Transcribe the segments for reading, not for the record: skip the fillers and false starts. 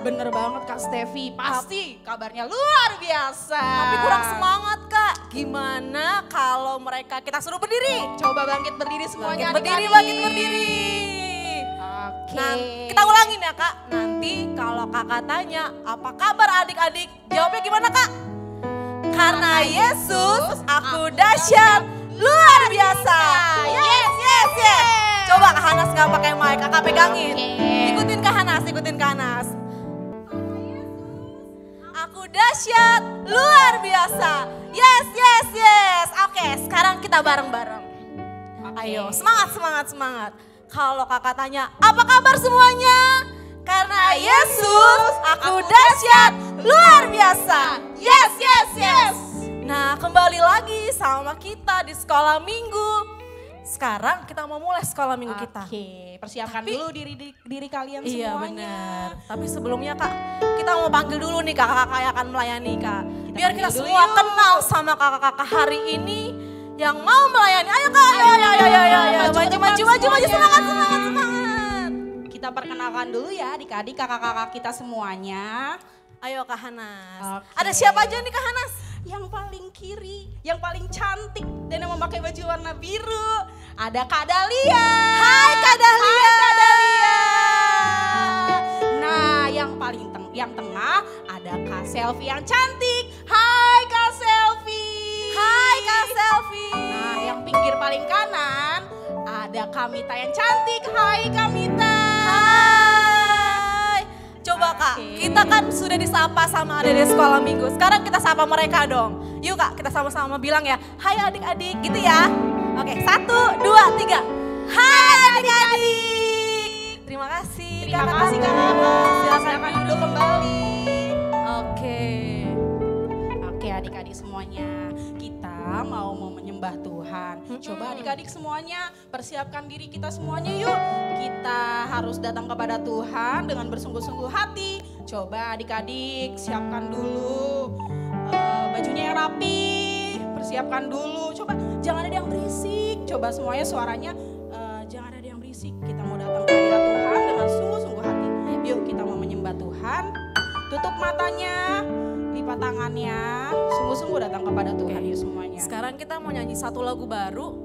Bener banget Kak Stevi, pasti kabarnya luar biasa. Tapi kurang semangat Kak. Gimana kalau kita suruh berdiri? Coba bangkit berdiri semuanya. Bangkit berdiri. Oke. Nah, kita ulangin ya Kak. Nanti kalau Kakak tanya, apa kabar adik-adik? Jawabnya gimana Kak? Karena Yesus aku dahsyat, luar biasa. Yes. Coba Kak Hanas nggak pakai mic, Kakak pegangin. Ikutin Kak Hanas. Aku dahsyat, luar biasa. Yes. Oke, sekarang kita bareng-bareng. Ayo, semangat. Kalau Kakak tanya, apa kabar semuanya? Karena Yesus aku dahsyat, luar biasa. Yes. Nah, kembali lagi sama kita di sekolah minggu. Sekarang kita mau mulai sekolah minggu kita. Oke, persiapkan dulu diri kalian Iya semuanya. benar. Tapi sebelumnya Kak, kita mau panggil dulu nih kakak-kakak yang akan melayani Kak. Biar kita panggil dulu semua yuk. kenal sama kakak-kakak hari ini yang mau melayani. Ayo Kak, ayo. Maju, semangat. Kita perkenalkan dulu ya adik-adik kakak-kakak kita semuanya. Ayo Kak Hanas. Oke. Ada siapa aja nih Kak Hanas? Yang paling kiri, yang paling cantik dan yang memakai baju warna biru. Ada Kak Dahlia. Hai Kak Dahlia. Nah, yang tengah ada Kak Selvi yang cantik. Hai Kak Selvi. Hai Kak Selvi. Nah, yang pinggir paling kanan ada Kamita yang cantik. Hai Kamita. Hai. Coba Kak, Oke. kita kan sudah disapa sama adik-adik sekolah minggu. Sekarang kita sapa mereka dong. Yuk Kak, kita sama-sama bilang ya, hai adik-adik gitu ya. Oke, 1, 2, 3. Hai adik-adik. Terima kasih. Terima kasih kakak. Silakan duduk kembali. Oke adik-adik semuanya, kita mau menyembah Tuhan. Coba adik-adik semuanya persiapkan diri kita semuanya yuk. Kita harus datang kepada Tuhan dengan bersungguh-sungguh hati. Coba adik-adik siapkan dulu bajunya yang rapi. Persiapkan dulu, coba jangan ada yang berisik. Coba semuanya suaranya jangan ada yang berisik. Kita mau datang ke hadirat Tuhan dengan sungguh-sungguh hati. Yuk kita mau menyembah Tuhan. Tutup matanya, lipat tangannya, sungguh-sungguh datang kepada Tuhan yuk semuanya. Sekarang kita mau nyanyi satu lagu baru.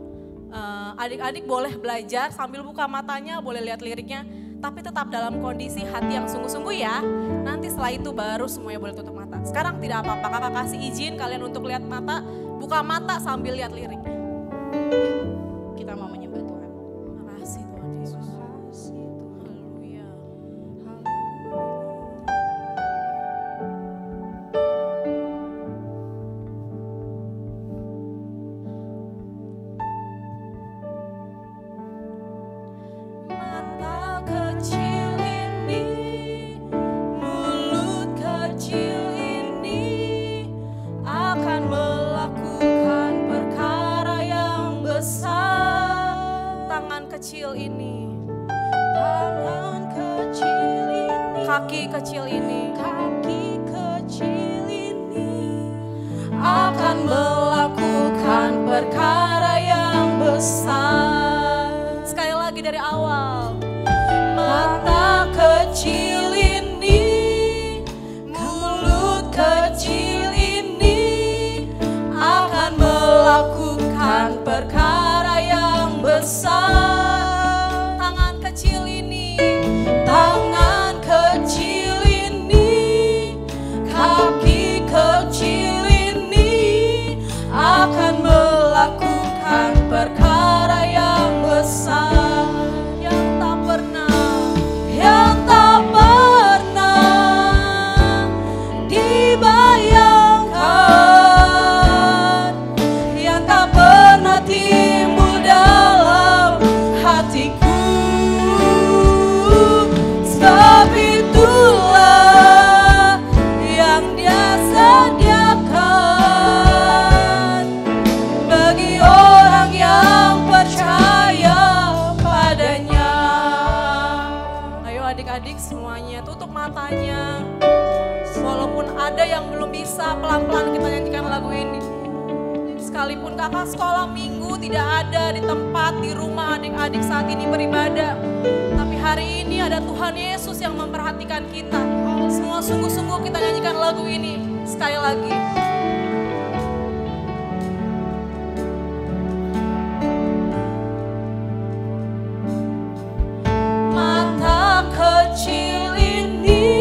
Adik-adik boleh belajar sambil buka matanya, boleh lihat liriknya. Tapi tetap dalam kondisi hati yang sungguh-sungguh ya. Nanti setelah itu baru semuanya boleh tutup mata. Sekarang tidak apa-apa, kakak kasih izin kalian untuk lihat mata. Buka mata sambil lihat liriknya. Kita mau menyembah Tuhan. Terima kasih Tuhan Yesus. Haleluya. Mata kecil ini, mulut kecil ini akan melakukan perkara yang besar. Tangan kecil ini, kaki kecil ini, akan melakukan perkara yang besar. Sekali lagi dari awal. Mata kecil ini, mulut kecil ini akan melakukan perkara yang besar. Tangan kecil ini, kaki kecil ini akan melakukan perkara yang besar yang tak pernah dibayangkan, yang tak pernah timbul dalam hatiku. Sebab itulah yang Dia sediakan bagi orang yang percaya padanya. Ayo adik-adik semuanya tutup matanya. Walaupun ada yang belum bisa, pelan-pelan kita nyanyikan lagu ini. Sekalipun kakak sekolah minggu tidak ada di tempat, di rumah adik-adik saat ini beribadah. Tapi hari ini ada Tuhan Yesus yang memperhatikan kita. Semua sungguh-sungguh kita nyanyikan lagu ini sekali lagi. Mata kecil ini,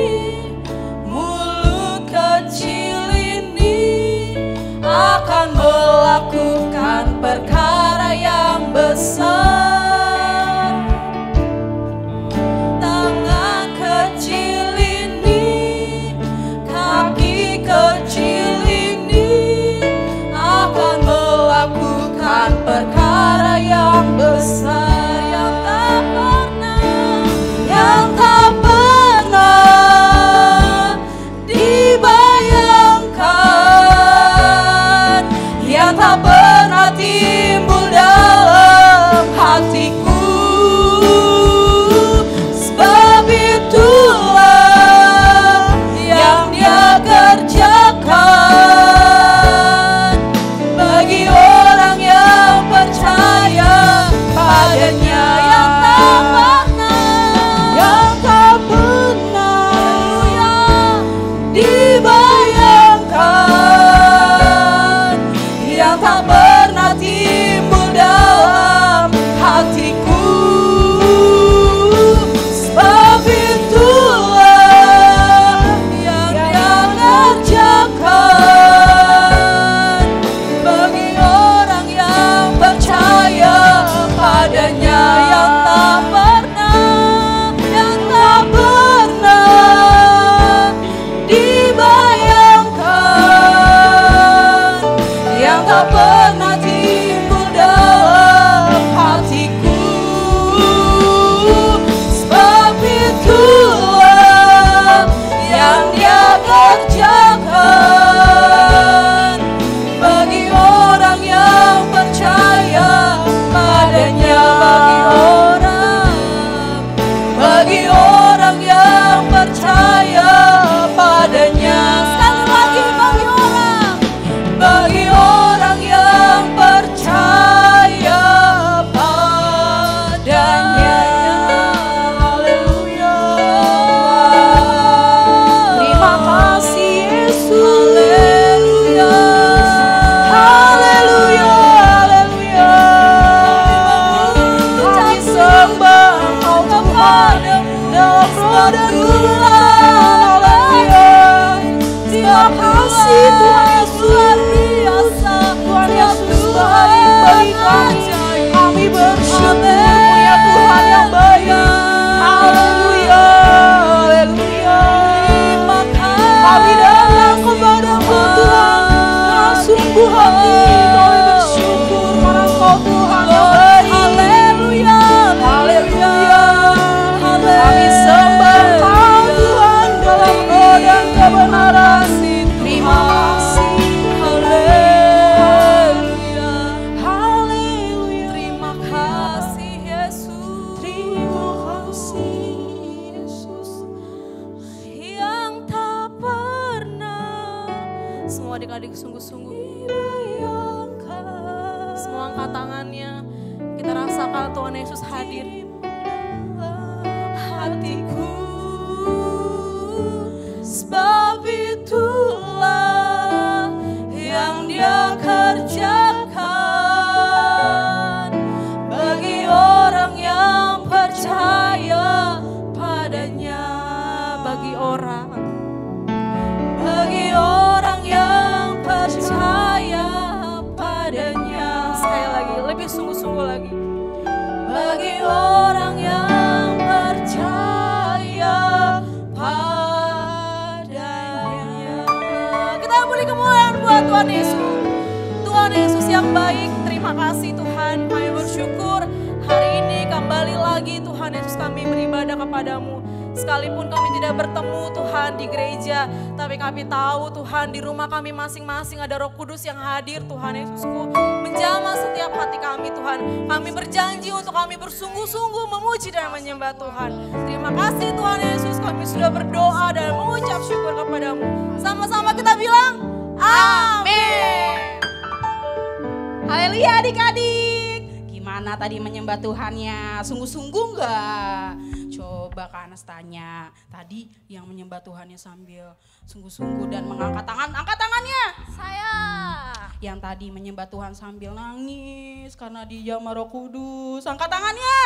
mulut kecil ini akan melakukan perkara yang besar. Tangan kecil ini, kaki kecil ini akan melakukan perkara yang besar yang tak pernah dibayangkan, yang tak pernah timbul dalam hatiku. Sebab itulah yang Dia kerjakan bagi orang yang percaya padanya, yang tak pernah dibayangkan, yang tak pernah timbul dalam hatiku. Sebab itulah yang Dia kerjakan bagi orang yang percaya padanya, yang tak pernah dibayangkan, yang tak pernah timbul dalam hatiku. Sebab itulah yang Dia kerjakan bagi orang yang percaya padanya, bagi orang yang percaya padanya. Sekali lagi, bagi orang yang percaya padanya. Haleluya. Terima kasih Yesus. Haleluya. Haleluya. Haleluya. Kami sembah Engkau Tuhan dalam roh dan kebenaran. Haleluya. Terima kasih Tuhan Yesus, luar biasa. Tuhan Yesus baik bagi kami. Kami bersyukur ya Tuhan yang baik. Haleluya. Haleluya. Kami datang kepada-Mu Tuhan dengan sungguh hati. Kami bersyukur karena Engkau Tuhan yang baik. Haleluya. Haleluya. Kami sembah Engkau Tuhan dalam roh dan kebenaran. Terima kasih. Haleluya. Haleluya. Terima kasih Yesus. Terima kasih Yesus. Yang tak pernah. Semua adik-adik sungguh-sungguh dibayangkan. Semua angkat tangannya. Kita rasakan Tuhan Yesus hadir. Hatiku. Sebab itulah yang Dia kerjakan bagi orang yang percaya padanya, bagi orang yang percaya padanya. Sekali lagi, lebih sungguh-sungguh lagi. Bagi orang yang percaya padanya. Kita beri kemuliaan buat Tuhan Yesus. Tuhan Yesus yang baik, terima kasih Tuhan. Kami bersyukur hari ini kembali lagi Tuhan Yesus kami beribadah kepadamu. Sekalipun kami tidak bertemu Tuhan di gereja, tapi kami tahu Tuhan di rumah kami masing-masing ada Roh Kudus yang hadir Tuhan Yesusku. Menjamah setiap hati kami Tuhan. Kami berjanji untuk kami bersungguh-sungguh memuji dan menyembah Tuhan. Terima kasih Tuhan Yesus, kami sudah berdoa dan mengucap syukur kepadamu. Sama-sama kita bilang, amin. Haleluya adik-adik. Gimana tadi menyembah Tuhannya? Sungguh-sungguh enggak? Coba Kak Anas tanya, tadi yang menyembah Tuhannya sambil sungguh-sungguh dan mengangkat tangan, angkat tangannya. Saya. Yang tadi menyembah Tuhan sambil nangis karena dijamah Roh Kudus, angkat tangannya.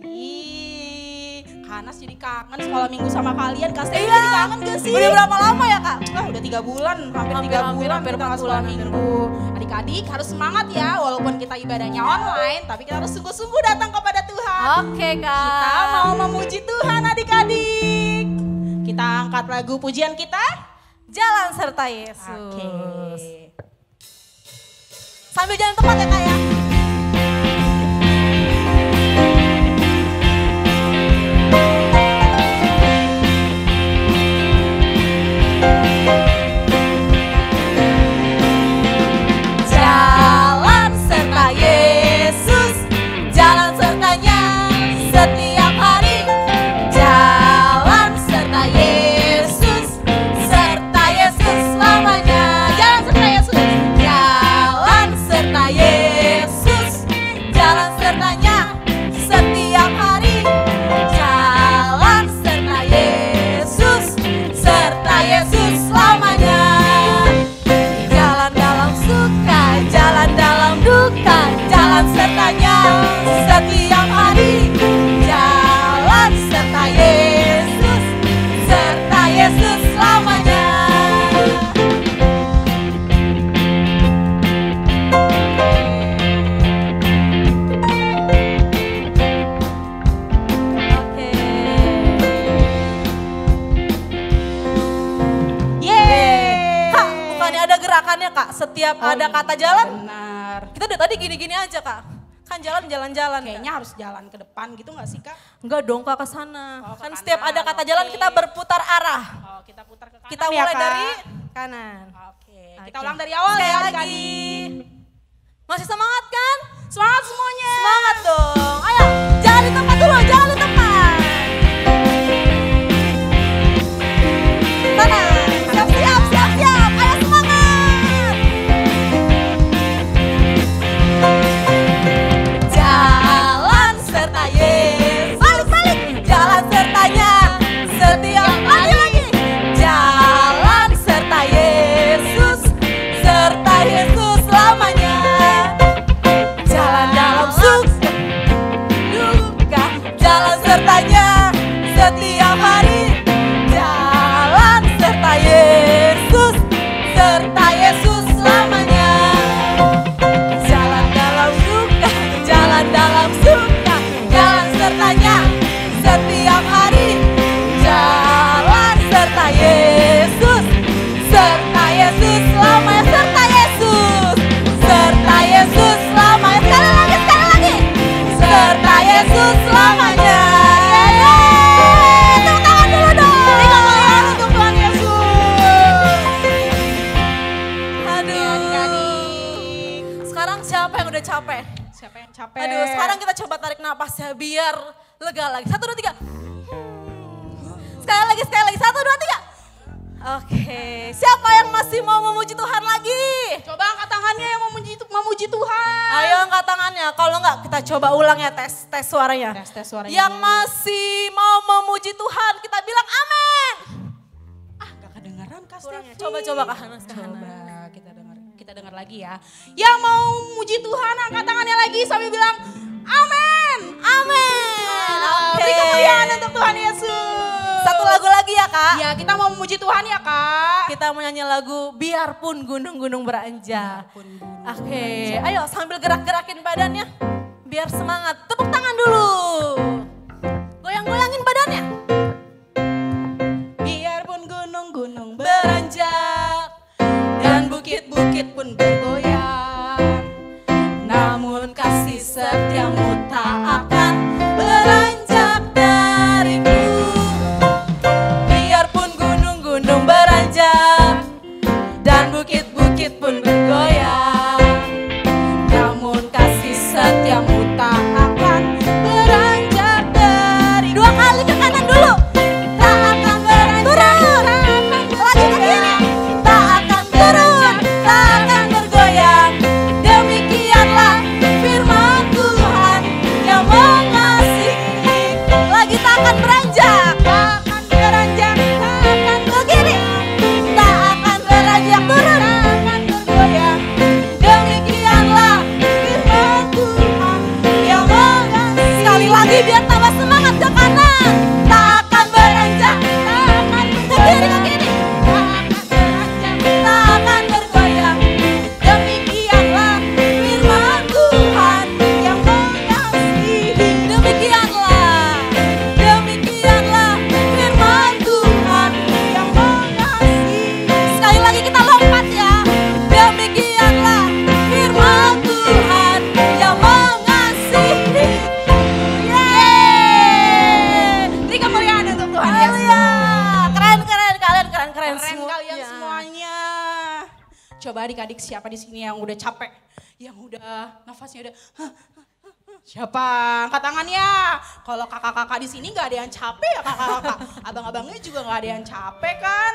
Ih, Kak Anas jadi kangen sekolah minggu sama kalian. Kak Stevi jadi kangen gak sih? Udah berapa lama ya Kak? Udah 3 bulan, hampir 3 bulan hampir kita 4 nggak sekolah bulan, minggu. Adik-adik harus semangat ya, walaupun kita ibadahnya online, tapi kita harus sungguh-sungguh datang kepada Tuhan. Oke Kak. Kita mau memuji Tuhan adik-adik. Kita angkat lagu pujian kita. Jalan serta Yesus. Oke. Sambil jalan tepat ya Kak ya. Jalan serta Yesus, jalan sertanya setiap hari. Jalan serta Yesus, serta Yesus selamanya. Jalan serta Yesus, jalan serta Yesus, jalan sertanya setiap hari. Jalan serta Yesus, serta Yesus selamanya. Jalan dalam suka, jalan dalam duka, jalan sertanya setiap hari. Jalan serta Yesus, serta Yesus selamanya. Oke. Yeay. Kak, bukannya ada gerakannya Kak, setiap ada kata jalan, Benar. kita dari tadi gini-gini aja Kak. Kan jalan-jalan. Kayaknya harus jalan ke depan gitu gak sih Kak? Enggak dong Kak, ke sana. Oh, ke Kan kanan, setiap ada kata jalan oke. kita berputar arah. Oh, kita putar ke kanan Kita ya, mulai Kak? dari kanan. Oke, kita Oke. ulang dari awal Sekali ya lagi. adik-adik. Masih semangat kan? Semangat semuanya. Semangat dong. Ayo, jangan di tempat dulu, jangan di tempat. Tenang, siap-siap. Ayo semangat. Jalan serta Yesus. Balik. Jalan sertanya setiap lagi. Jalan serta Yesus, serta Yesus selamanya. Jalan dalam suka, duka, jalan sertanya setiap hari. Jalan serta Yesus, serta Yesus selamanya. Jalan dalam suka, jalan dalam suka, jalan sertanya setiap hari. Jalan serta Yesus, serta Yesus selamanya. Serta Yesus, serta Yesus selamanya. Sekali lagi. Serta Yesus selamanya. Yeay, tepuk tangan dulu dong. Berikan kemuliaan untuk Tuhan Yesus. Aduh. Adik-adik. Sekarang siapa yang udah capek? Siapa yang capek? Aduh, sekarang kita coba tarik napas ya biar lega lagi. 1, 2, 3. Sekali lagi. 1, 2, 3. Oke, siapa yang masih mau memuji Tuhan lagi? Coba angkat tangannya yang memuji Tuhan. Ayo angkat tangannya. Kalau enggak kita coba ulang ya tes suaranya. Tes suaranya. Yang masih mau memuji Tuhan kita bilang amin. Gak kedengeran Kak Kurangnya. Stevi. Coba Kak Hanas. Coba kita dengar lagi ya. Yang mau muji Tuhan angkat tangannya lagi sambil bilang amin. Amin. Oke. Beri kemuliaan untuk Tuhan Yesus. Satu lagu lagi ya Kak. Ya kita mau memuji Tuhan ya Kak. Kita mau nyanyi lagu Biarpun Gunung-Gunung Beranjak. Biarpun gunung Oke, ayo sambil gerak-gerakin badannya. Biar semangat. Tepuk tangan dulu. Goyang-goyangin badannya. Biarpun gunung-gunung Beranjak. dan bukit-bukit pun bergoyang, Namun kasih setiamu tak akan beranjak dariku. Biarpun gunung-gunung beranjak dan bukit-bukit pun bergoyang, namun kasih setiamu tak akan beranjak dari. 2 kali ke kanan dulu. Tak akan beranjak, lagi ke kiri. Tak akan turun, tak akan bergoyang. Demikianlah firman Tuhan yang lagi biar tambah semangat ke kanan. Tak akan beranjak, tak akan ke kiri, tak akan beranjak, tak akan bergoyang. Demikianlah firman Tuhan yang mengasihi. Demikianlah firman Tuhan yang mengasihi. Sekali lagi kita lompat ya. Demikianlah firman Tuhan yang mengasihi. Beri kemuliaan untuk Tuhan Yesus. Keren Keren semua. kalian semuanya. Coba adik-adik siapa di sini yang udah capek, yang udah nafasnya udah siapa? Angkat tangannya. Kalau kakak-kakak di sini nggak ada yang capek ya kakak-kakak. Abang-abangnya juga nggak ada yang capek kan?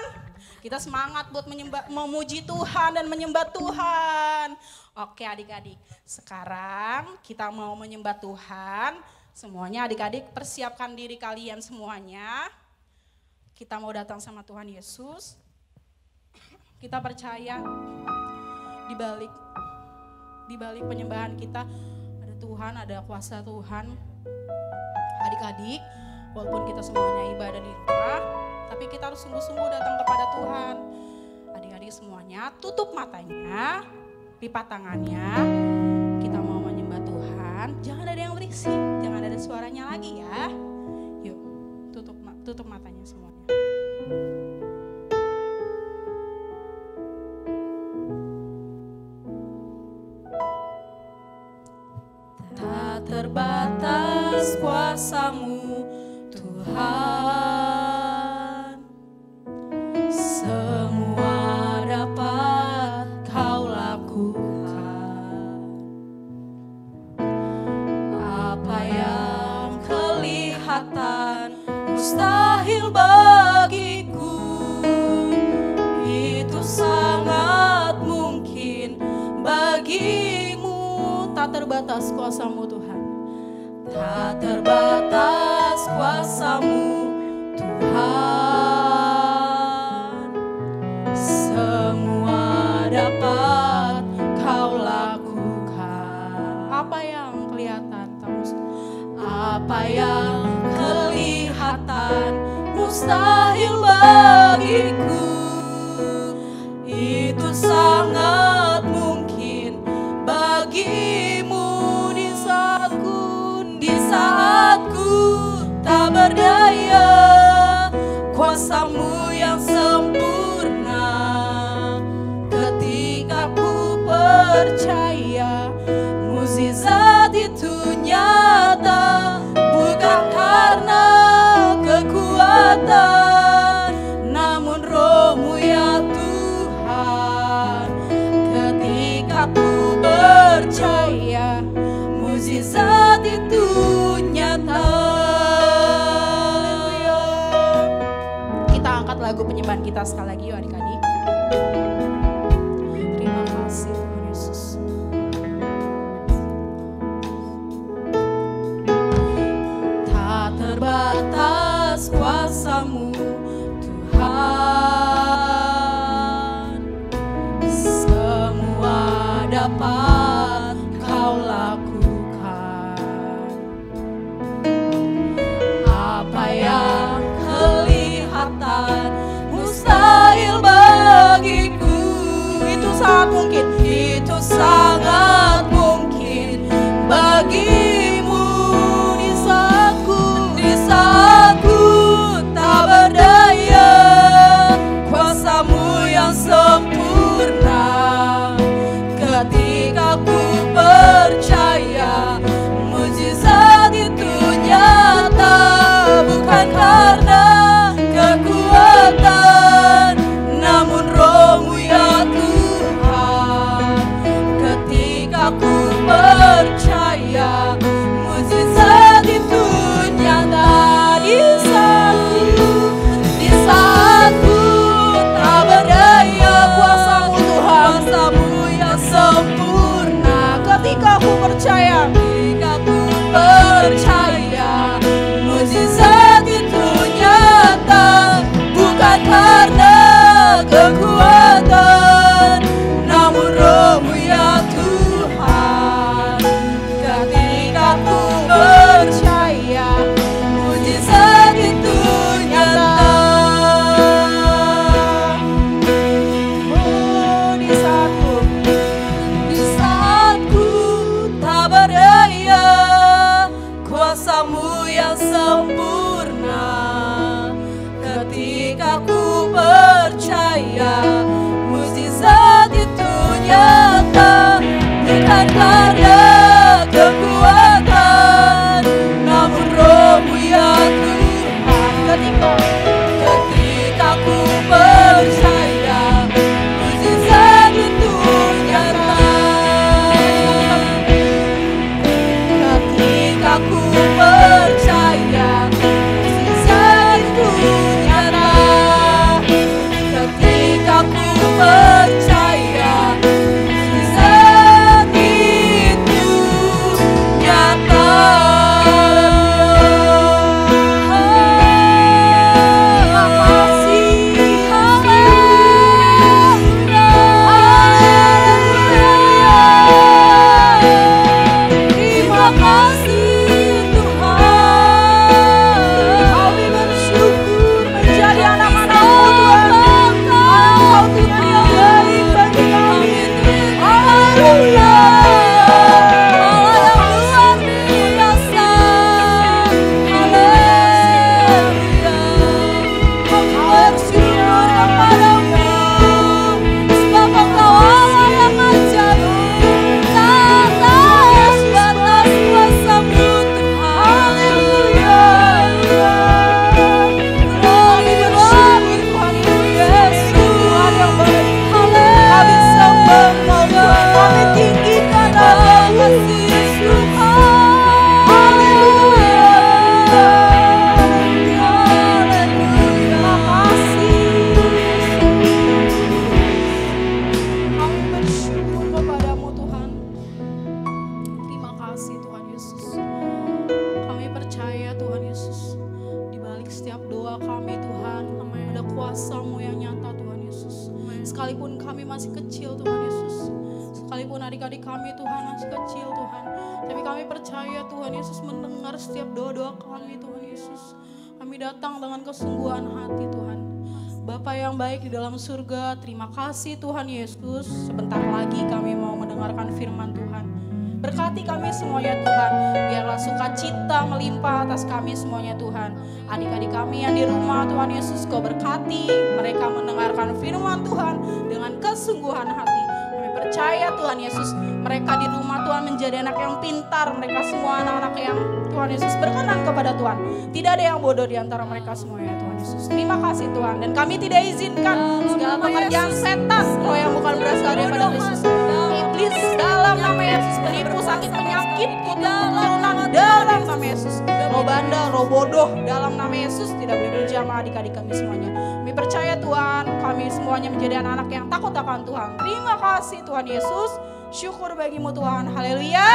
Kita semangat buat memuji Tuhan dan menyembah Tuhan. Oke adik-adik, sekarang kita mau menyembah Tuhan. Semuanya adik-adik persiapkan diri kalian semuanya. Kita mau datang sama Tuhan Yesus. Kita percaya di balik penyembahan kita ada Tuhan, ada kuasa Tuhan. Adik-adik, walaupun kita semuanya ibadah di rumah, tapi kita harus sungguh-sungguh datang kepada Tuhan. Adik-adik semuanya tutup matanya, lipat tangannya. Kita mau menyembah Tuhan. Jangan ada yang berisik, jangan ada suaranya lagi ya. Yuk, tutup matanya semuanya. Tak terbatas kuasa-Mu Tuhan, semua dapat Kau lakukan. Apa yang kelihatan mustahil bagiku, itu sangat mungkin bagimu. Tak terbatas kuasa-Mu Tuhan, tak terbatas kuasa-Mu Tuhan, semua dapat Kau lakukan. Apa yang kelihatan apa yang kelihatan mustahil bagiku, itu sangat mungkin bagimu. Di saatku tak berdaya, kuasa-Mu yang sempurna. Ketika ku percaya mukjizat itu nyata, bukan karena kekuatan, namun Roh-Mu ya Tuhan. Ketika ku percaya mukjizat itu nyata. Kita angkat lagu penyembahan kita sekali lagi yuk adik-adik. Terima kasih Tuhan Yesus. Tak terbatas kuasa-Mu Tuhan, semua dapat Kau lakukan. Apa yang kelihatan mustahil bagiku, itu sangat mungkin, itu sangat mungkin bagimu. Di saatku tak berdaya, kuasa-Mu yang sempurna. Ketika ku percaya mukjizat itu nyata, bukan karena kekuatan, namun Roh-Mu ya Tuhan. Ketika Sekalipun kami masih kecil Tuhan Yesus. Sekalipun adik-adik kami Tuhan masih kecil Tuhan. Tapi kami percaya Tuhan Yesus mendengar setiap doa-doa kami Tuhan Yesus. Kami datang dengan kesungguhan hati Tuhan. Bapa yang baik di dalam surga, terima kasih Tuhan Yesus. Sebentar lagi kami mau mendengarkan firman Tuhan. Berkati kami semuanya Tuhan, biarlah sukacita melimpah atas kami semuanya Tuhan. Adik-adik kami yang di rumah Tuhan Yesus, Kau berkati mereka mendengarkan firman Tuhan dengan kesungguhan hati. Kami percaya Tuhan Yesus, mereka di rumah Tuhan menjadi anak yang pintar. Mereka semua anak-anak yang Tuhan Yesus berkenan kepada Tuhan. Tidak ada yang bodoh di antara mereka semuanya Tuhan Yesus. Terima kasih Tuhan, dan kami tidak izinkan segala pekerjaan setan, roh yang bukan berasal daripada Yesus. Iblis dalam nama Yesus menipu sakit penyakit keturunan dalam nama Yesus. Roh bandel, roh bodoh dalam nama Yesus tidak boleh menjamah adik-adik kami semuanya. Kami percaya Tuhan, kami semuanya menjadi anak-anak yang takut akan Tuhan. Terima kasih Tuhan Yesus. Syukur bagimu Tuhan. Haleluya.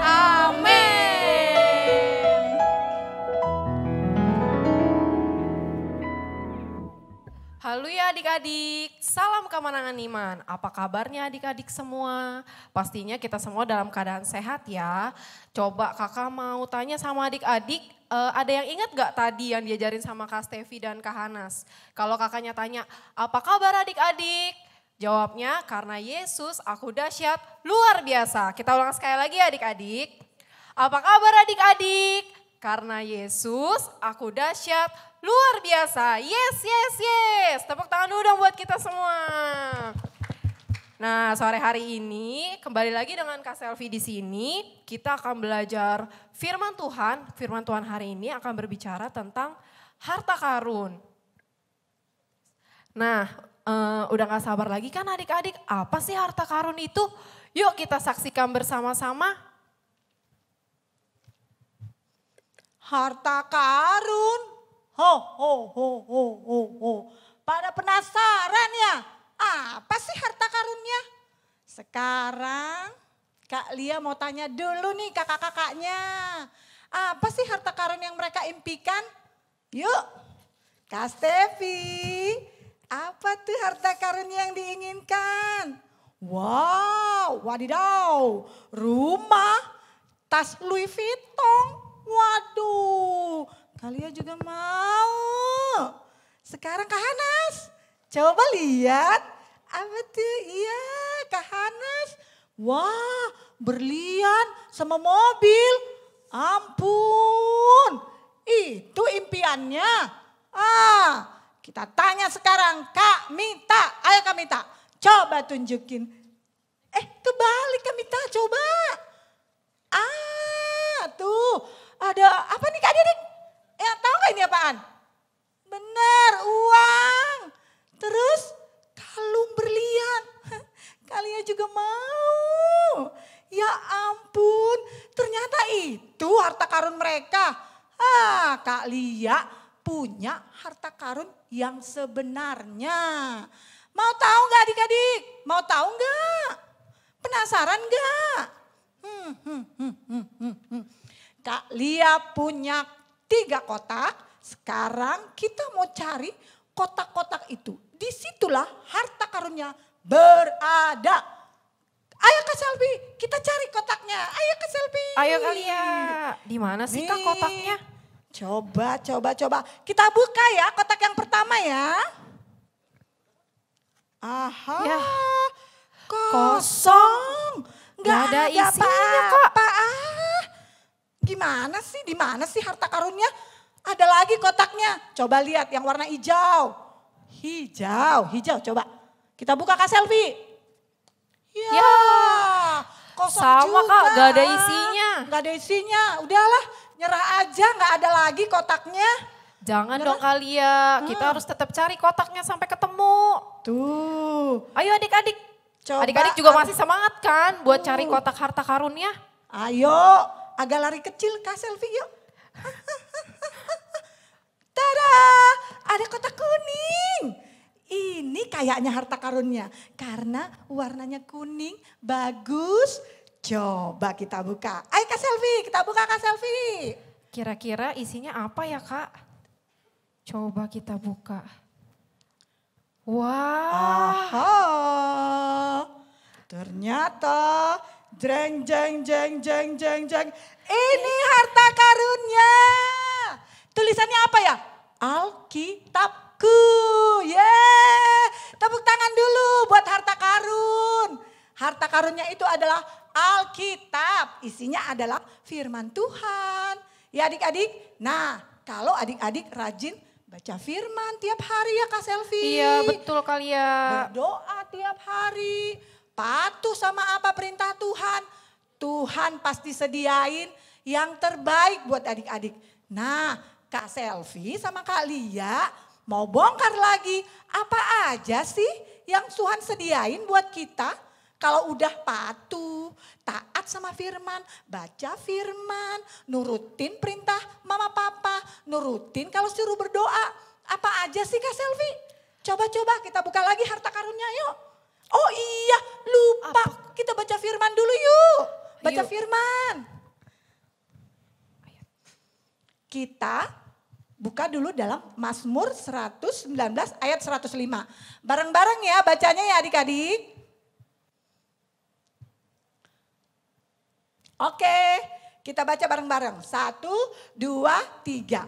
Amin. Haleluya adik-adik, salam kemenangan iman. Apa kabarnya adik-adik semua? Pastinya kita semua dalam keadaan sehat ya. Coba kakak mau tanya sama adik-adik, ada yang ingat gak tadi yang diajarin sama Kak Stevi dan Kak Hanas? Kalau kakaknya tanya, apa kabar adik-adik? Jawabnya, karena Yesus aku dahsyat luar biasa. Kita ulang sekali lagi adik-adik. Apa kabar adik-adik? Karena Yesus aku dahsyat luar biasa. Yes, yes, yes. Tepuk tangan dulu dong buat kita semua. Nah, sore hari ini kembali lagi dengan Kak Selvi di sini. Kita akan belajar firman Tuhan. Firman Tuhan hari ini akan berbicara tentang harta karun. Nah, udah gak sabar lagi kan adik-adik, apa sih harta karun itu? Yuk kita saksikan bersama-sama. Harta karun, ho ho ho ho ho ho. Pada penasaran ya, apa sih harta karunnya? Sekarang Kak Lia mau tanya dulu nih kakak-kakaknya. Apa sih harta karun yang mereka impikan? Yuk, Kak Stevi, apa tuh harta karun yang diinginkan? Wow, wadidaw, rumah, tas Louis Vuitton. Waduh, kalian juga mau. Sekarang Kak Hanas, coba lihat. Apa tuh? Iya, Kak Hanas. Wah, berlian sama mobil. Ampun, itu impiannya. Kita tanya sekarang Kak Mita. Ayo Kak Mita, coba tunjukin. Kebalik Kak Mita, coba. Tuh. Ada apa nih Kak Didik? Tahu gak ini apaan? Bener, uang. Terus kalung berlian. Kalian juga mau. Ya ampun, ternyata itu harta karun mereka. Kak Lia punya harta karun yang sebenarnya. Mau tahu gak adik-adik? Mau tahu gak? Penasaran gak? Kak Lia punya 3 kotak, sekarang kita mau cari kotak-kotak itu. Disitulah harta karunnya berada. Ayo Kak Selvi, kita cari kotaknya. Ayo Kak Selvi. Ayo Kak Lia, di mana sih Kak kotaknya? Coba. Kita buka ya kotak yang pertama ya. Aha, Ya. kosong. Gak ada isinya, apa-apa. Gimana sih, di mana sih harta karunnya? Ada lagi kotaknya. Coba lihat yang warna hijau. Hijau coba. Kita buka Kak Selvi. Ya, kosong sama juga. Kak, gak ada isinya. Gak ada isinya, udahlah nyerah aja, gak ada lagi kotaknya. Jangan dong Kak Lia, kita harus tetap cari kotaknya sampai ketemu. Tuh. Ayo adik-adik. Coba, Adik-adik juga masih semangat kan buat cari kotak harta karunnya? Ayo, agak lari kecil Kak Selvi yuk. Tada, ada kotak kuning. Ini kayaknya harta karunnya. Karena warnanya kuning, bagus. Coba kita buka. Ayo Kak Selvi, kita buka Kak Selvi. Kira-kira isinya apa ya Kak? Coba kita buka. Wah. Aha. Ternyata jeng jeng jeng jeng jeng jeng. Ini harta karunnya. Tulisannya apa ya? Alkitabku. Tepuk tangan dulu buat harta karun. Harta karunnya itu adalah Alkitab. Isinya adalah firman Tuhan. Ya adik-adik. Nah, kalau adik-adik rajin baca firman tiap hari ya Kak Selvi. Iya betul kali ya. Berdoa tiap hari. Patuh sama apa perintah Tuhan. Tuhan pasti sediain yang terbaik buat adik-adik. Nah, Kak Selvi sama Kak Lia mau bongkar lagi. Apa aja sih yang Tuhan sediain buat kita? Kalau udah patuh, taat sama firman, baca firman, nurutin perintah mama papa, nurutin kalau suruh berdoa. Apa aja sih Kak Selvi? Coba-coba kita buka lagi harta karunnya yuk. Oh iya, lupa. Kita baca firman dulu yuk. Baca Yuk. firman. Kita buka dulu dalam Mazmur 119 ayat 105. Bareng-bareng ya bacanya ya adik-adik. Oke, kita baca bareng-bareng. 1, 2, 3.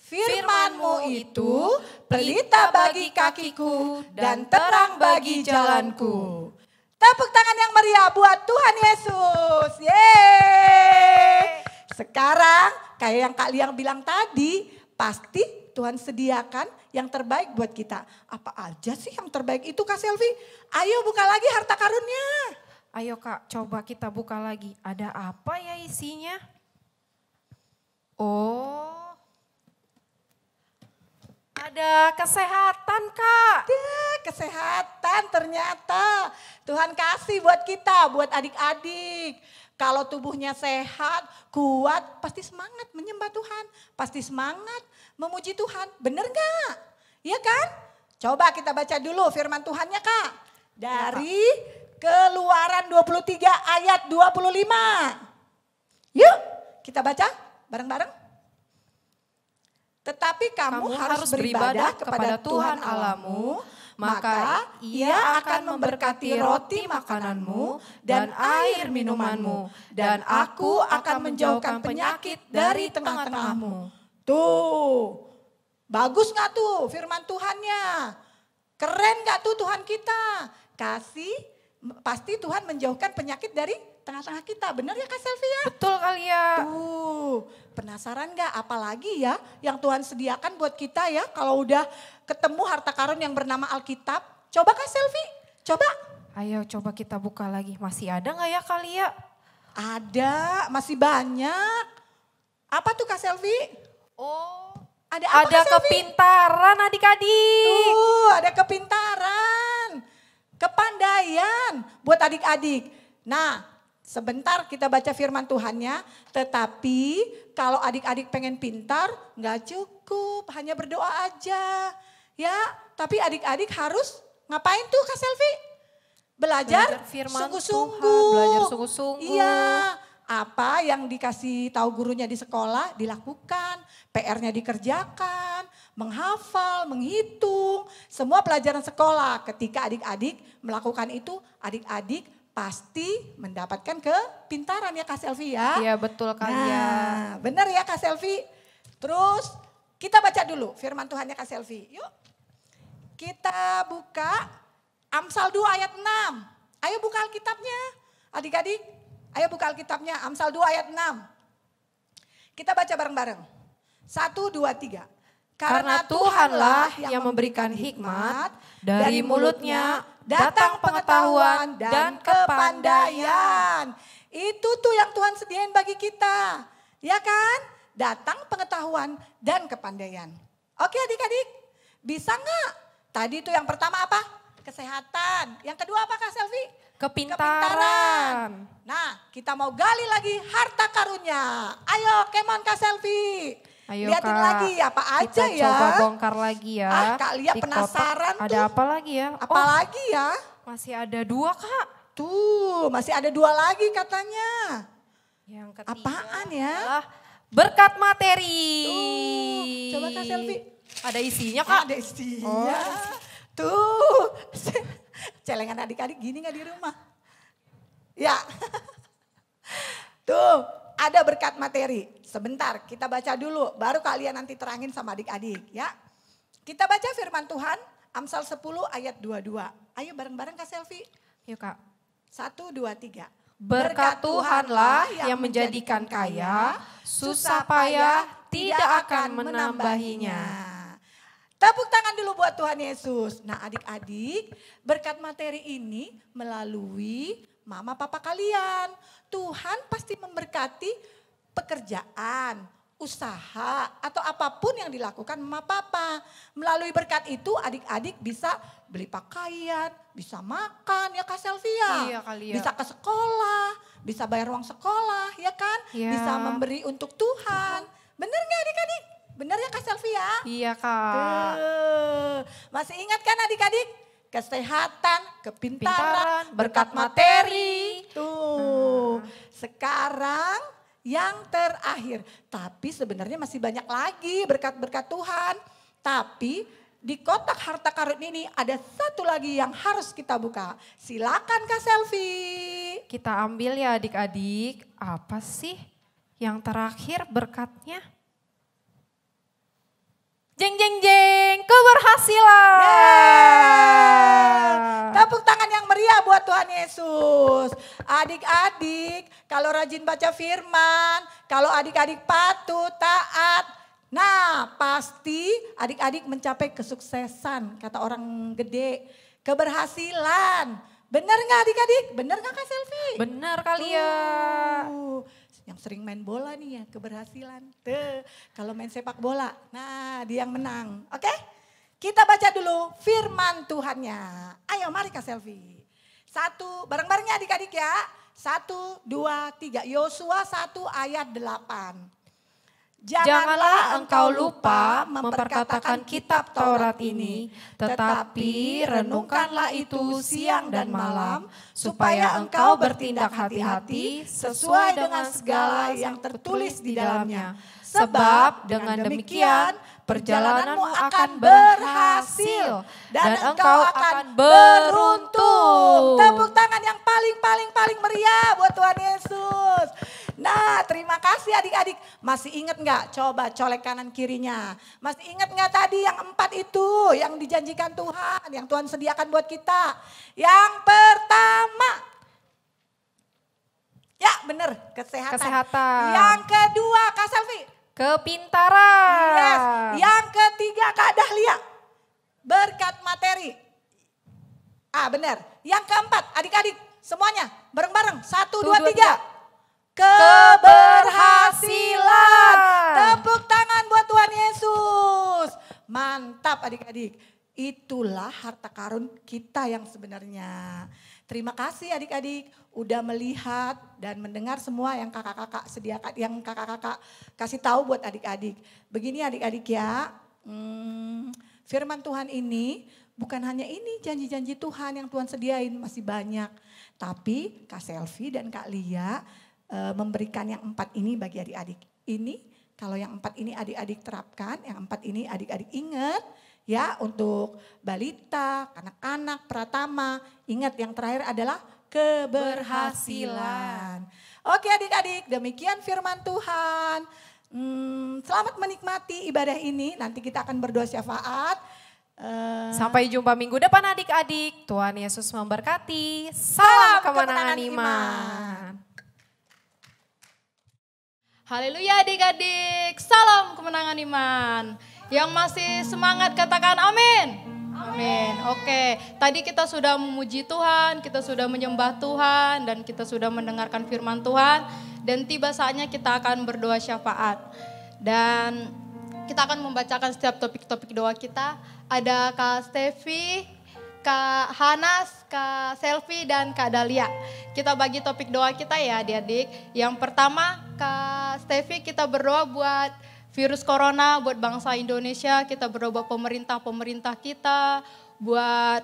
Firman-Mu itu pelita bagi kakiku dan terang bagi jalanku. Tepuk tangan yang meriah buat Tuhan Yesus. Yeay. Sekarang kayak yang Kak Liang bilang tadi, pasti Tuhan sediakan yang terbaik buat kita. Apa aja sih yang terbaik itu Kak Selvi? Ayo buka lagi harta karunnya. Ayo Kak, coba kita buka lagi. Ada apa ya isinya? Oh, ada kesehatan Kak. Kesehatan ternyata Tuhan kasih buat kita, buat adik-adik. Kalau tubuhnya sehat, kuat, pasti semangat menyembah Tuhan. Pasti semangat memuji Tuhan. Bener gak? Iya kan? Coba kita baca dulu firman Tuhannya Kak. Dari Keluaran 23 ayat 25. Yuk kita baca bareng-bareng. Tetapi kamu harus beribadah kepada Tuhan Allahmu, maka Ia akan memberkati roti makananmu dan air minumanmu, dan Aku akan menjauhkan penyakit dari tengah-tengahmu. Tuh, bagus gak tuh firman Tuhannya? Keren gak tuh Tuhan kita? Pasti Tuhan menjauhkan penyakit dari tengah-tengah kita. Benar ya Kak Selvi ya? Betul kali ya. Tuh, penasaran gak apalagi ya yang Tuhan sediakan buat kita ya kalau udah ketemu harta karun yang bernama Alkitab. Coba Kak Selvi, coba. Ayo coba kita buka lagi. Masih ada gak ya kali ya? Ada, masih banyak. Apa tuh Kak Selvi? Oh, Ada apa ada Kak Selvi? kepintaran adik-adik. Tuh, ada kepintaran, kepandaian buat adik-adik. Nah, sebentar kita baca firman Tuhannya, tetapi kalau adik-adik pengen pintar nggak cukup, hanya berdoa aja. Ya, tapi adik-adik harus ngapain tuh Kak Selvi? Belajar firman sungguh-sungguh. Tuhan, belajar sungguh-sungguh. Iya, apa yang dikasih tahu gurunya di sekolah dilakukan, PR-nya dikerjakan, menghafal, menghitung, semua pelajaran sekolah. Ketika adik-adik melakukan itu, adik-adik pasti mendapatkan kepintaran ya Kak Selvi ya. Iya betul kali ya. Nah, benar ya Kak Selvi. Terus kita baca dulu firman Tuhannya Kak Selvi. Yuk kita buka Amsal 2 ayat 6. Ayo buka Alkitabnya adik-adik. Ayo buka Alkitabnya Amsal 2 ayat 6. Kita baca bareng-bareng. 1, 2, 3. Karena Tuhanlah yang memberikan hikmat, dari mulutnya datang pengetahuan dan kepandaian. Itu tuh yang Tuhan sediain bagi kita. Ya kan? Datang pengetahuan dan kepandaian. Oke adik-adik, bisa nggak? Tadi itu yang pertama apa? Kesehatan. Yang kedua apa Kak Selvi? Kepintaran. Nah, kita mau gali lagi harta karunnya. Ayo, come on Kak Selvi. Ayo Liatin Kak, lagi apa aja kita ya. coba bongkar lagi ya. Kak Lia Di penasaran kotak tuh. ada apa lagi ya? Apa lagi ya? Masih ada 2 Kak. Tuh, masih ada 2 lagi katanya. Yang ketiga Apaan ya? adalah berkat materi. Tuh, coba Kak Selvi. Ada isinya Kak? Ada isinya. Oh. Tuh, celengan adik-adik gini gak di rumah? Ya, tuh ada berkat materi. Sebentar kita baca dulu, baru kalian nanti terangin sama adik-adik ya. Kita baca firman Tuhan, Amsal 10 ayat 22. Ayo bareng-bareng Kak Selvi. Yuk Kak. 1, 2, 3. Berkat Tuhanlah yang menjadikan kaya, susah payah tidak akan menambahinya. Tepuk tangan dulu buat Tuhan Yesus. Nah adik-adik, berkat materi ini melalui mama papa kalian. Tuhan pasti memberkati pekerjaan, usaha, atau apapun yang dilakukan mama papa. Melalui berkat itu adik-adik bisa beli pakaian, bisa makan ya Kak Selvia. Iya Kak Lia. Bisa ke sekolah, bisa bayar uang sekolah ya kan. Iya. Bisa memberi untuk Tuhan. Bener gak adik-adik? Bener ya Kak Selvia? Iya Kak. Masih ingat kan adik-adik? Kesehatan, kepintaran, Pintaran, berkat materi. Tuh, sekarang yang terakhir. Tapi sebenarnya masih banyak lagi berkat-berkat Tuhan. Tapi di kotak harta karun ini ada satu lagi yang harus kita buka. Silakan Kak Selvi. Kita ambil ya adik-adik, apa sih yang terakhir berkatnya? Jeng jeng jeng, keberhasilan. Tepuk tangan yang meriah buat Tuhan Yesus. Adik-adik, kalau rajin baca firman, kalau adik-adik patuh, taat, nah pasti adik-adik mencapai kesuksesan, kata orang gede, keberhasilan. Benar nggak adik-adik? Benar nggak Kak Selvi? Benar kali ya. Yang sering main bola nih ya, keberhasilan. Tuh, kalau main sepak bola, nah dia yang menang. Oke? Kita baca dulu firman Tuhannya. Ayo mari Kak Selvi. 1, bareng-barengnya adik-adik ya. 1, 2, 3. Yosua 1 ayat 8. Janganlah engkau lupa memperkatakan kitab Taurat ini, tetapi renungkanlah itu siang dan malam, supaya engkau bertindak hati-hati sesuai dengan segala yang tertulis di dalamnya. Sebab dengan demikian perjalananmu akan berhasil dan engkau akan beruntung. Tepuk tangan yang paling meriah buat Tuhan Yesus. Nah terima kasih adik-adik. Masih ingat nggak? Coba colek kanan kirinya. Masih ingat nggak tadi yang 4 itu yang dijanjikan Tuhan, yang Tuhan sediakan buat kita? Yang pertama, ya bener, kesehatan. Yang kedua Kak Selvi, Kepintaran. yes. Yang ketiga Kak Dahlia, berkat materi. Bener. Yang keempat adik-adik semuanya bareng-bareng. 1, 2, 3. Keberhasilan. Tepuk tangan buat Tuhan Yesus. Mantap adik-adik. Itulah harta karun kita yang sebenarnya. Terima kasih adik-adik udah melihat dan mendengar semua yang kakak-kakak sediakan, yang kakak-kakak kasih tahu buat adik-adik. Begini adik-adik ya, firman Tuhan ini bukan hanya ini janji-janji Tuhan yang Tuhan sediain, masih banyak. Tapi Kak Selvi dan Kak Lia memberikan yang 4 ini bagi adik-adik. Ini kalau yang 4 ini adik-adik terapkan, yang 4 ini adik-adik ingat ya untuk balita, anak-anak, pratama. Ingat yang terakhir adalah keberhasilan. Oke adik-adik, demikian firman Tuhan. Selamat menikmati ibadah ini, nanti kita akan berdoa syafaat. Sampai jumpa minggu depan adik-adik. Tuhan Yesus memberkati. Salam kemenangan iman. Haleluya adik-adik, salam kemenangan iman. Yang masih semangat katakan amin. Amin. Oke, tadi kita sudah memuji Tuhan, kita sudah menyembah Tuhan, dan kita sudah mendengarkan firman Tuhan. Dan tiba saatnya kita akan berdoa syafaat. Dan kita akan membacakan setiap topik-topik doa kita. Ada Kak Stevi, Kak Hanas, Kak Selvi, dan Kak Dahlia. Kita bagi topik doa kita ya adik-adik. Yang pertama Kak Stevi, kita berdoa buat virus corona, buat bangsa Indonesia. Kita berdoa buat pemerintah kita, buat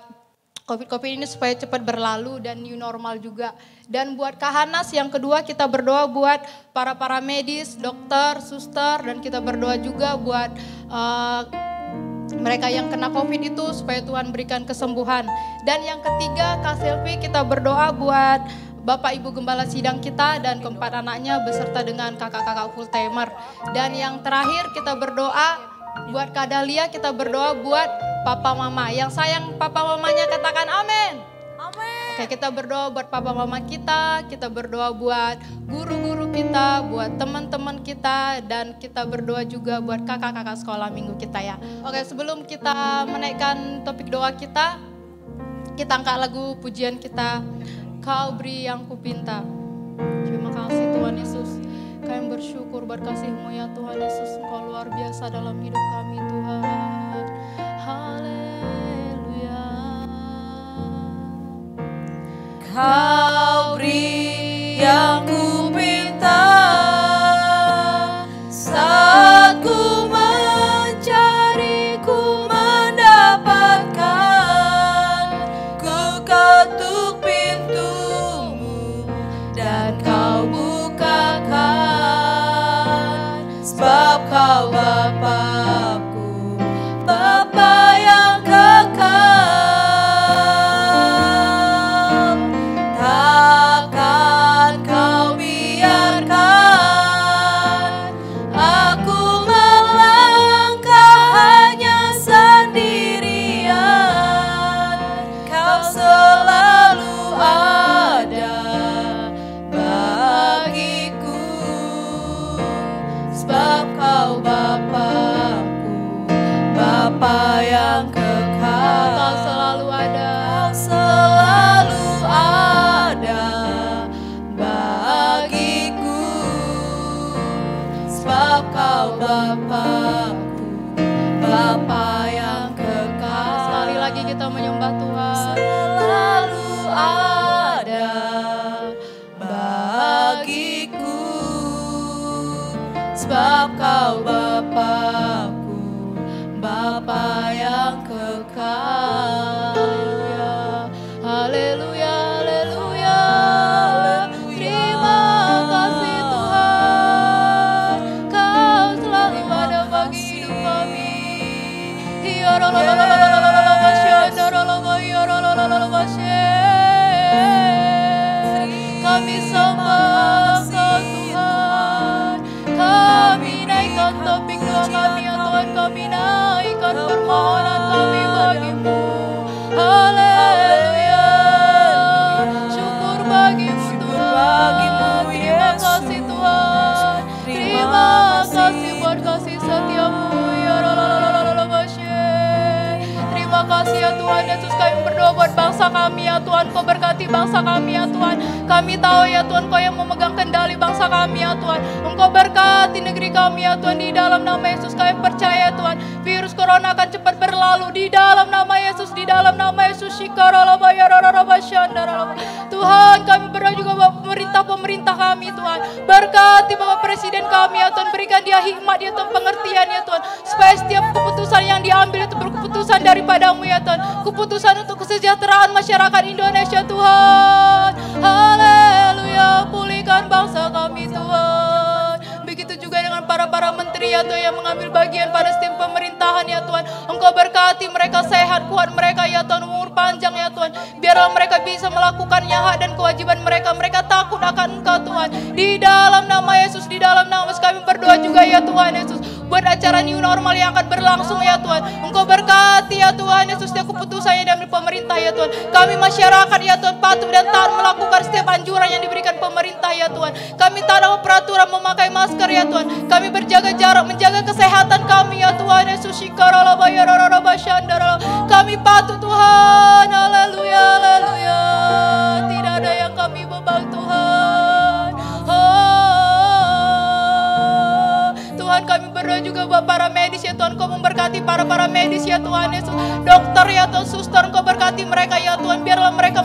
COVID ini supaya cepat berlalu dan new normal juga. Dan buat Kak Hanas yang kedua kita berdoa buat para medis, dokter, suster, dan kita berdoa juga buat mereka yang kena COVID itu supaya Tuhan berikan kesembuhan. Dan yang ketiga, Kak Selvi, kita berdoa buat Bapak Ibu Gembala Sidang kita dan keempat anaknya beserta dengan kakak-kakak full timer. Dan yang terakhir kita berdoa buat Kak Dahlia, kita berdoa buat Papa Mama. Yang sayang Papa Mamanya katakan amin. Amin. Oke, kita berdoa buat Papa Mama kita berdoa buat guru-guru kita, buat teman-teman kita, dan kita berdoa juga buat kakak-kakak sekolah minggu kita ya. Oke, sebelum kita menaikkan topik doa kita angkat lagu pujian kita. Kau beri yang kupinta. Terima kasih Tuhan Yesus. Kami bersyukur berkasih-Mu ya Tuhan Yesus. Engkau luar biasa dalam hidup kami Tuhan. Haleluya. Kau beri yang kupinta saat ku mencari, ku mendapatkan. Ku ketuk pintumu dan kau bukakan, sebab kau Bapakku, Bapa yang kekal. Bapa yang kekal, Kau selalu ada, Kau selalu ada bagiku, sebab Kau Bapakku, Bapa yang kekal. sekali lagi kita menyembah Tuhan. Selalu ada bagiku, sebab Kau Bapakku, Bapa yang kekal. Haleluya, haleluya, terima kasih Tuhan. Kau selalu ada bagi hidup kami. Kami sembah Kau Tuhan. Kami naikkan topik doa kami ya Tuhan. Kami naikkan permohonan kami bagi-Mu. Haleluya. Syukur bagi-Mu Tuhan. Terima kasih Tuhan. Terima kasih buat kasih setia-Mu. Terima kasih ya Tuhan Yesus, kami berdoa buat bangsa kami ya Tuhan. Kau berkati bangsa kami ya Tuhan. Kami tahu ya Tuhan Kau yang memegang kendali bangsa kami ya Tuhan. Engkau berkati negeri kami ya Tuhan. Di dalam nama Yesus kami percaya Tuhan, virus corona akan cepat berlalu. Di dalam nama Yesus, di dalam nama Yesus. Tuhan, kami berdoa juga buat pemerintah kami Tuhan. Berkati Bapak Presiden kami ya Tuhan. Berikan dia hikmat ya Tuhan, pengertian ya Tuhan. Supaya setiap keputusan yang diambil itu berkeputusan daripada-Mu ya Tuhan. Keputusan untuk kesejahteraan masyarakat Indonesia Tuhan. Haleluya, pulihkan bangsa kami Tuhan. Begitu juga dengan para menteri ya Tuhan yang mengambil bagian pada setiap pemerintahan ya Tuhan. Engkau berkati mereka sehat, kuat mereka ya Tuhan, umur panjang ya Tuhan. Biarlah mereka bisa melakukan yang hak dan kewajiban mereka. Mereka takut akan Engkau Tuhan. Di dalam nama Yesus, di dalam nama Yesus kami berdoa juga ya Tuhan Yesus. Buat acara new normal yang akan berlangsung ya Tuhan. Engkau berkati ya Tuhan Yesus setiap keputusan yang diambil pemerintah ya Tuhan. Kami masyarakat ya Tuhan patuh dan taat melakukan setiap anjuran yang diberikan pemerintah ya Tuhan. Kami taat peraturan memakai masker ya Tuhan. Kami berjaga jarak, menjaga kesehatan kami ya Tuhan Yesus. Kami patuh Tuhan. Haleluya, haleluya. Tidak ada yang kami beban Tuhan. Tuhan, kami berdoa juga buat para medis ya Tuhan. Kau memberkati para medis ya Tuhan Yesus. Dokter ya Tuhan, suster, Kau berkati mereka ya Tuhan. Biarlah mereka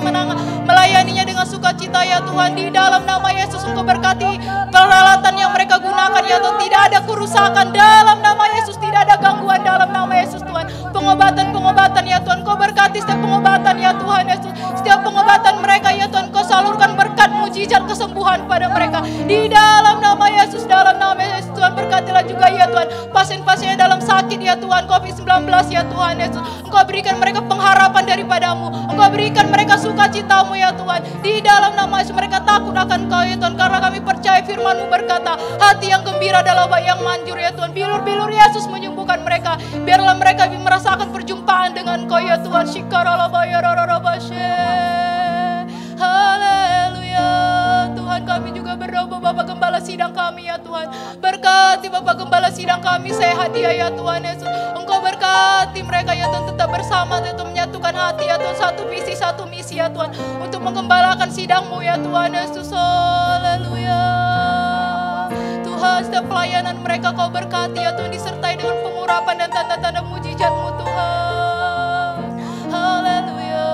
melayaninya dengan sukacita ya Tuhan. Di dalam nama Yesus Engkau berkati peralatan yang mereka gunakan ya Tuhan. Tidak ada kerusakan dalam nama Yesus. Tidak ada gangguan dalam nama Yesus Tuhan. Pengobatan ya Tuhan. Kau berkati setiap pengobatan ya Tuhan Yesus. Setiap pengobatan mereka ya Tuhan. Kau salurkan berkat mujizat kesembuhan pada mereka. Di dalam nama Yesus, dalam nama Yesus Tuhan, berkatilah juga ya Tuhan pasien-pasien dalam sakit ya Tuhan, COVID-19 ya Tuhan Yesus. Engkau berikan mereka pengharapan daripadamu. Engkau berikan mereka sukacitamu ya Tuhan. Di dalam nama Yesus mereka takut akan Kau ya Tuhan. Karena kami percaya firman-Mu berkata, hati yang gembira adalah bayi yang manjur ya Tuhan. Bilur-bilur Yesus menyembuhkan mereka. Biarlah mereka merasakan perjumpaan dengan Kau ya Tuhan. Haleluya. Tuhan, kami juga berdoa Bapak Gembala sidang kami ya Tuhan. Berkati Bapak Gembala sidang kami, sehat dia ya Tuhan Yesus. Engkau berkati mereka ya Tuhan, tetap bersama ya Tuhan, menyatukan hati ya Tuhan, satu visi satu misi ya Tuhan, untuk menggembalakan sidang-Mu ya Tuhan Yesus. Haleluya. Tuhan, setiap pelayanan mereka Kau berkati ya Tuhan, disertai dengan pengurapan dan tanda-tanda mujizat-Mu Tuhan. Haleluya.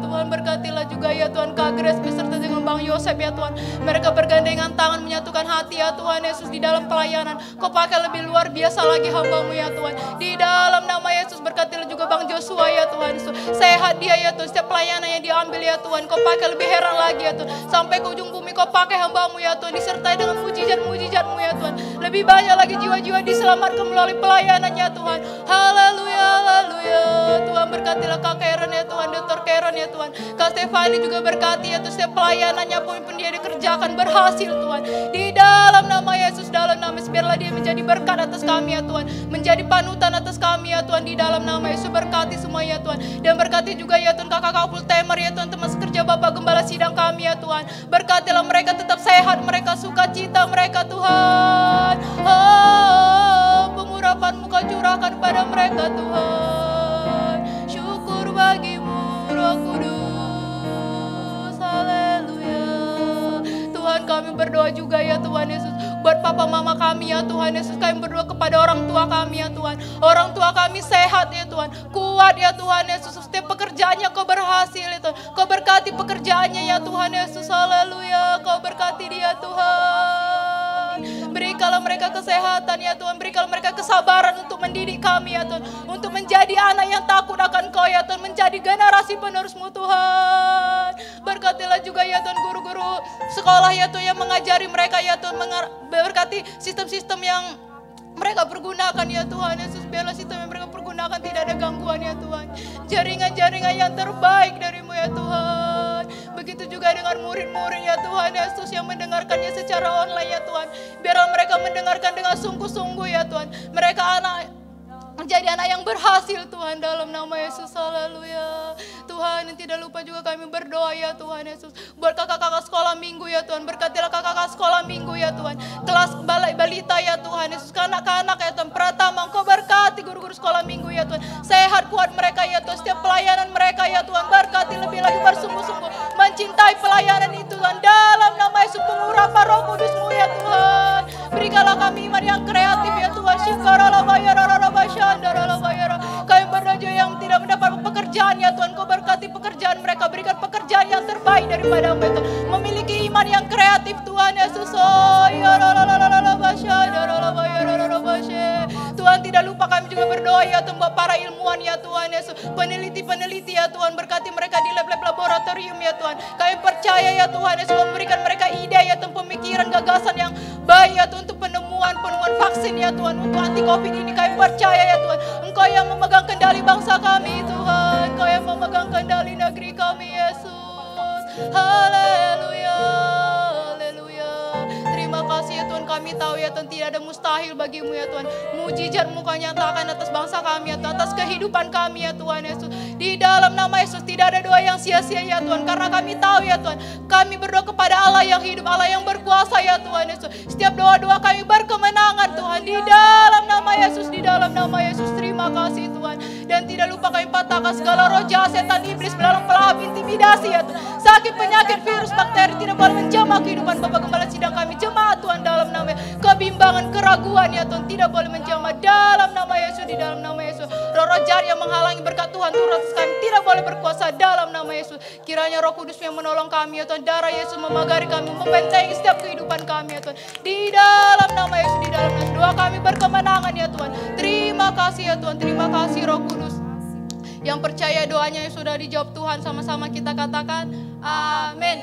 Tuhan, berkatilah juga ya Tuhan Kak Grace beserta dengan Bang Yosef ya Tuhan. Mereka bergandengan tangan menyatukan hati ya Tuhan Yesus di dalam pelayanan. Kau pakai lebih luar biasa lagi hamba-Mu ya Tuhan. Di dalam nama Yesus berkatilah juga Bang Joshua ya Tuhan Yesus. Sehat dia ya Tuhan, setiap pelayanan yang diambil ya Tuhan. Kau pakai lebih heran lagi ya Tuhan. Sampai ke ujung bumi Kau pakai hamba-Mu ya Tuhan. Disertai dengan mujizat-mujizat-Mu ya Tuhan. Lebih banyak lagi jiwa-jiwa diselamatkan melalui pelayanan ya Tuhan. Haleluya, haleluya. Tuhan, berkatilah Kak Karen ya Tuhan, Dr. Karen ya Tuhan. Kak Stefani juga berkati ya Tuhan, setiap pelayanannya pun dia dikerjakan berhasil Tuhan. Di dalam nama Yesus, dalam nama Yesus, biarlah dia menjadi berkat atas kami ya Tuhan. Menjadi panutan atas kami ya Tuhan, di dalam nama Yesus. Berkati semua ya Tuhan. Dan berkati juga ya Tuhan kakak Kapul Temer ya Tuhan, teman sekerja Bapak Gembala sidang kami ya Tuhan. Berkatilah mereka tetap sehat, mereka sukacita mereka Tuhan. Pengurapan-Mu Kau curahkan pada mereka Tuhan. Syukur bagi-Mu Roh Kudus. Haleluya. Tuhan, kami berdoa juga ya Tuhan Yesus, buat papa mama kami ya Tuhan Yesus. Kami berdoa kepada orang tua kami ya Tuhan. Orang tua kami sehat ya Tuhan, kuat ya Tuhan Yesus. Setiap pekerjaannya Kau berhasil ya Tuhan. Kau berkati pekerjaannya ya Tuhan Yesus. Haleluya. Kau berkati dia Tuhan. Berikanlah mereka kesehatan ya Tuhan. Berikanlah mereka kesabaran untuk mendidik kami ya Tuhan. Untuk menjadi anak yang takut akan Kau ya Tuhan. Menjadi generasi penerus-Mu Tuhan. Berkatilah juga ya Tuhan guru-guru sekolah ya Tuhan yang mengajari mereka ya Tuhan. Berkati sistem-sistem yang mereka pergunakan ya Tuhan Yesus. Biarlah sistem yang mereka pergunakan tidak ada gangguan ya Tuhan. Jaringan-jaringan yang terbaik dari-Mu ya Tuhan. Begitu juga dengan murid-murid ya Tuhan Yesus yang mendengarkannya secara online ya Tuhan. Biarlah mereka mendengarkan dengan sungguh-sungguh ya Tuhan. Mereka menjadi anak yang berhasil Tuhan, dalam nama Yesus. Haleluya. Tuhan, yang tidak lupa juga kami berdoa ya Tuhan Yesus, buat kakak-kakak sekolah minggu ya Tuhan. Berkatilah kakak-kakak sekolah minggu ya Tuhan, kelas balita ya Tuhan Yesus, kanak-kanak ya Tuhan. Pratama, Engkau berkati guru-guru sekolah minggu ya Tuhan. Sehat kuat mereka ya Tuhan, setiap pelayanan mereka ya Tuhan. Berkati lebih lagi, bersungguh-sungguh mencintai pelayanan itu Tuhan. Dalam nama Yesus, pengurapan Roh Kudus-Mu ya Tuhan. Berikanlah kami iman yang kreatif ya Tuhan. Kami berdoa yang tidak mendapat pekerjaan ya Tuhan, Kau berkati pekerjaan mereka, berikan pekerjaan yang terbaik daripada mereka. Memiliki iman yang kreatif Tuhan Yesus. Tuhan, tidak lupa kami juga berdoa ya Tuhan buat para ilmuwan ya Tuhan Yesus, peneliti-peneliti ya Tuhan, berkati mereka di lab-lab laboratorium ya Tuhan. Kami percaya ya Tuhan Yesus, memberikan mereka ide ya Tuhan, pemikiran, gagasan yang baik ya Tuhan, untuk penemuan vaksin ya Tuhan, untuk anti COVID ini. Kami percaya ya Tuhan, Engkau yang memegang kendali bangsa kami Tuhan, Engkau yang memegang kendali negeri kami Yesus. Haleluya, haleluya. Terima kasih ya Tuhan, kami tahu ya Tuhan tidak ada mustahil bagi-Mu ya Tuhan. Mujizat-Mu Kau nyatakan atas bangsa kami ya Tuhan, atas kehidupan kami ya Tuhan Yesus. Di dalam nama Yesus tidak ada doa yang sia-sia ya Tuhan, karena kami tahu ya Tuhan, kami berdoa kepada Allah yang hidup, Allah yang berkuasa ya Tuhan Yesus. Setiap doa-doa kami berkemenangan Tuhan, di dalam nama Yesus, di dalam nama Yesus. Terima kasih Tuhan. Dan tidak lupa kami patahkan segala roh jahat, setan, iblis, belalang, pelahap, intimidasi ya Tuhan. Sakit, penyakit, virus, bakteri tidak boleh menjamah kehidupan Bapak Gembala sidang kami. Jemaat Tuhan, dalam nama kebimbangan, keraguan ya Tuhan tidak boleh menjamah dalam nama Yesus, di dalam nama Yesus. Roh-roh jahat yang menghalangi berkat Tuhan turun atas kami tidak boleh berkuasa dalam nama Yesus. Kiranya Roh Kudus yang menolong kami ya Tuhan, darah Yesus memagari kami, membentengi setiap kehidupan kami ya Tuhan. Di dalam nama Yesus, di dalam nama Yesus. Doa kami berkemenangan ya Tuhan. Terima kasih ya Tuhan, terima kasih Roh Kudus. Yang percaya doanya yang sudah dijawab Tuhan, sama-sama kita katakan amin.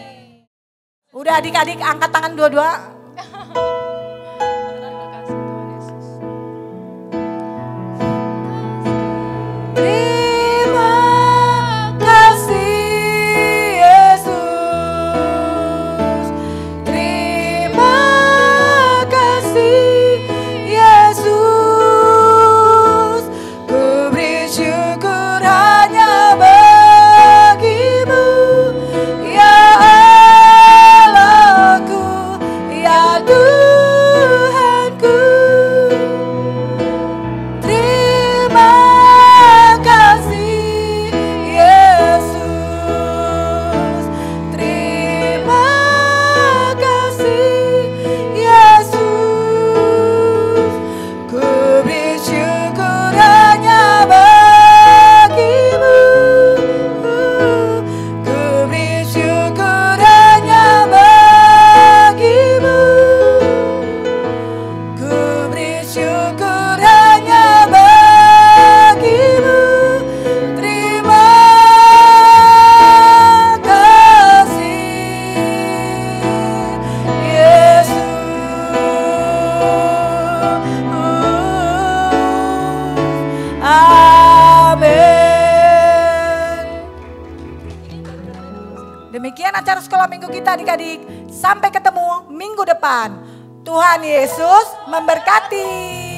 Udah adik-adik angkat tangan dua-dua. Terima kasih Tuhan Yesus. acara sekolah minggu kita adik-adik. Sampai ketemu minggu depan. Tuhan Yesus memberkati.